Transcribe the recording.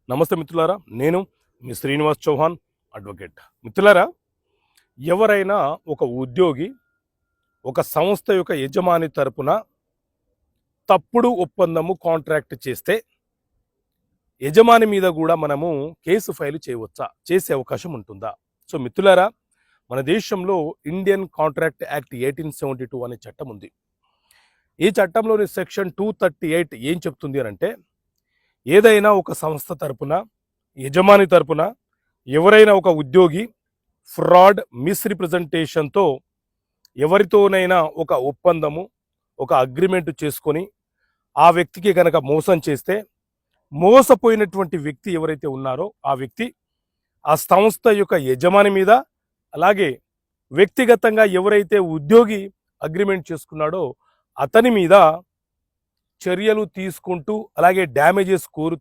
నమస్తే మిత్రులారా, నేను మీ శ్రీనివాస్ చౌహాన్ అడ్వకేట్. మిత్రులారా, ఎవరైనా ఒక ఉద్యోగి ఒక సంస్థ యొక్క యజమాని తరపున తప్పుడు ఒప్పందము కాంట్రాక్ట్ చేస్తే యజమాని మీద కూడా మనము కేసు ఫైల్ చేయవచ్చా, చేసే అవకాశం ఉంటుందా? సో మిత్రులారా, మన దేశంలో ఇండియన్ కాంట్రాక్ట్ యాక్ట్ 1872 అనే చట్టం ఉంది. ఈ చట్టంలోని సెక్షన్ 238 ఏం చెప్తుంది అని అంటే, ఏదైనా ఒక సంస్థ తరపున యజమాని తరపున ఎవరైనా ఒక ఉద్యోగి ఫ్రాడ్ మిస్రిప్రజెంటేషన్తో ఎవరితోనైనా ఒక ఒప్పందము ఒక అగ్రిమెంట్ చేసుకొని ఆ వ్యక్తికి కనుక మోసం చేస్తే, మోసపోయినటువంటి వ్యక్తి ఎవరైతే ఉన్నారో ఆ వ్యక్తి ఆ సంస్థ యొక్క యజమాని మీద, అలాగే వ్యక్తిగతంగా ఎవరైతే ఉద్యోగి అగ్రిమెంట్ చేసుకున్నాడో అతని మీద చర్యలు తీసుకుంటూ, అలాగే డ్యామేజెస్ కోరుతూ